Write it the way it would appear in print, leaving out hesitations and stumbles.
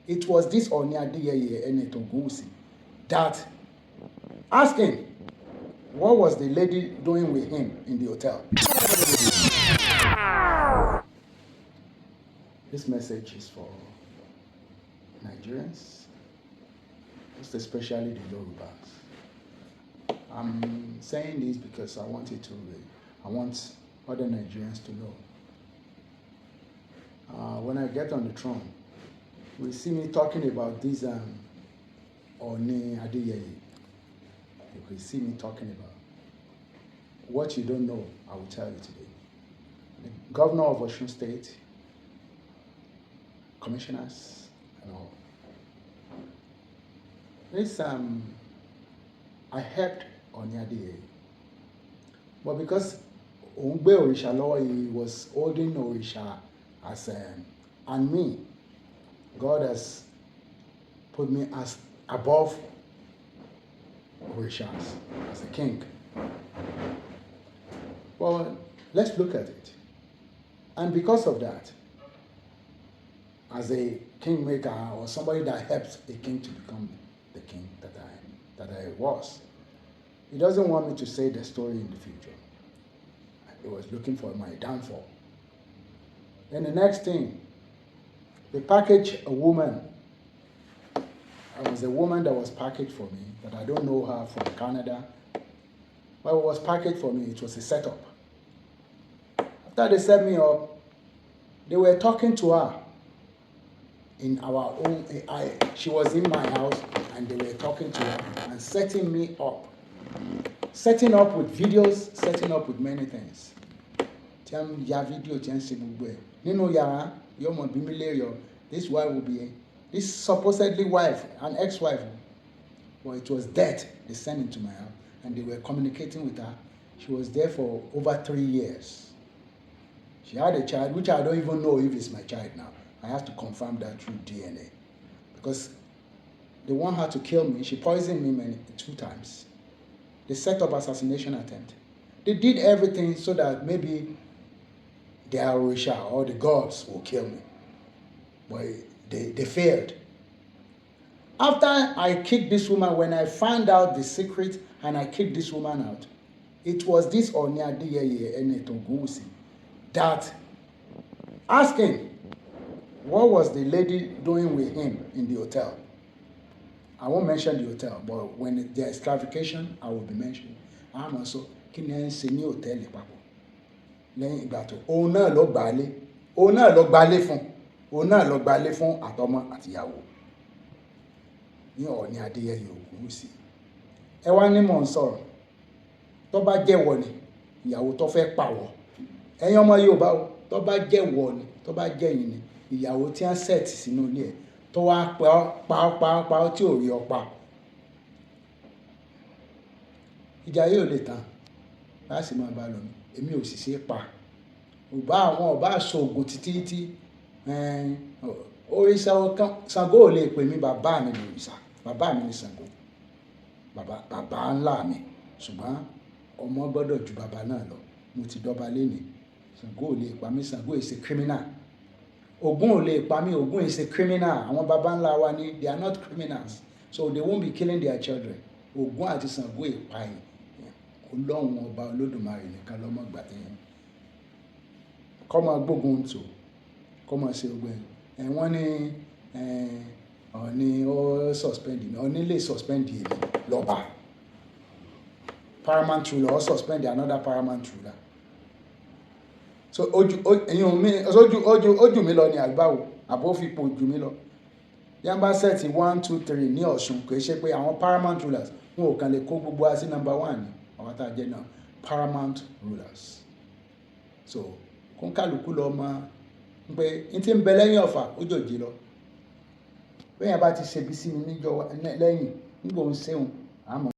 It was this Ooni Adeyeye Enetogunwusi that asked him, what was the lady doing with him in the hotel? This message is for Nigerians, most especially the Yorubas. I'm saying this because I want other Nigerians to know. When I get on the throne, we see me talking about this Ooni Adeyeye. You will see me talking about what you don't know. I will tell you today. The governor of Osun State, commissioners, and all. This I helped Ooni Adeyeye, but because Ongbe Orisha law, he was holding Orisha as and me, God has put me as above Orishas, as a king. Well, let's look at it. And because of that, as a kingmaker or somebody that helps a king to become the king that I was, he doesn't want me to say the story in the future. He was looking for my downfall. Then the next thing, they packaged a woman. It was a woman that was packaged for me, but I don't know her, from Canada. But it was packaged for me. It was a setup. After they set me up, they were talking to her in our own. She was in my house, and they were talking to her and setting me up. Setting up with videos, setting up with many things. This wife will be this supposedly wife, an ex-wife. Well, it was dead. They sent into my house, and they were communicating with her. She was there for over 3 years. She had a child, which I don't even know if it's my child now. I have to confirm that through DNA, because they want her to kill me. She poisoned me 2 times. They set up assassination attempt. They did everything so that maybe the Orisha or the gods will kill me. But they failed. After I kicked this woman, when I found out the secret and I kicked this woman out, it was this Ooni Adeyeye Enetogunwusi that asked him, what was the lady doing with him in the hotel? I won't mention the hotel, but when there is clarification, I will be mentioning. I'm also kí ni ẹ ń ṣe ní hòtẹ́ẹ̀lì papọ̀ lẹ́yìn ìgbà tó òun náà ló gbalé òun náà ló gbalé fún àtọmọ àtìyàwó ní Ọọ̀ni Adéyẹyè Ògúnwùsì. Ẹ wá ní mò ń sọ̀rọ̀ tó bá jẹ́wọ́ ni ìyàwó tó fẹ́ pàwọ́, ẹ̀yin ọmọ Yorùbá o, tó bá jẹ́wọ́ ni, tó bá jẹ́yìn ni ìyàwó tí wọ́n sẹ̀tì sínú ilé ẹ̀ tó wá pa tí ò rí ọ pa. Ìjà yóò lè tán láti máa bá lọ ní èmi ò sì ṣe pa. Ọba aṣọ ògùn títí òrìṣà ọ̀kan Ṣàngó ò lè pè mí bàbá mi ní òrìṣà, bàbá mi ní Ṣàngó, bàbá ńlá mi, ṣùgbọ́n ọmọ gbọ́dọ̀ ju bàbá náà lọ. Mo ti dọ́ba lénìí. Ṣàngó ò lè pa mí, Ṣàngó is a criminal. Ògún ò lè pa mí, Ògún is a criminal. Àwọn bàbá ńlá wa ni, they are not criminals, so they won't be killing their children. Ògún àti Ṣàngó ìpààyàn. Ọlọ́run ọba Olódùmarè nìkan ló mọ̀ gbà tẹ́yìn. Kọ́ máa gbógun tò, kọ́ máa ṣe gbogbo ẹ̀. Wọ́n ní Ọọ̀ni ó suspend mi, Ọọ̀ni lè suspend èmi lọ́ba. Paramount ruler ó suspend another paramount ruler. So ojú mi lọ ní àgbáwò, àbó fi pò jù mí lọ. Yamba sẹ́ẹ̀tì 1, 2, 3 ní Ọ̀ṣun, kò ṣe pé àwọn paramount rulers wọn ò kàn lè kó gbogbo wa sí number 1 ni. Àwọn tá a jẹ́ náà paramount rulers. So kó kálukú lọ mọ̀ pé n ti ń bẹ lẹ́yìn ọ̀fà ó jòjì lọ. Bẹ́ẹ̀ yẹn bá ti ṣe bí sí mi níjọ́ lẹ́yìn nígbà òun ṣéun àmọ́.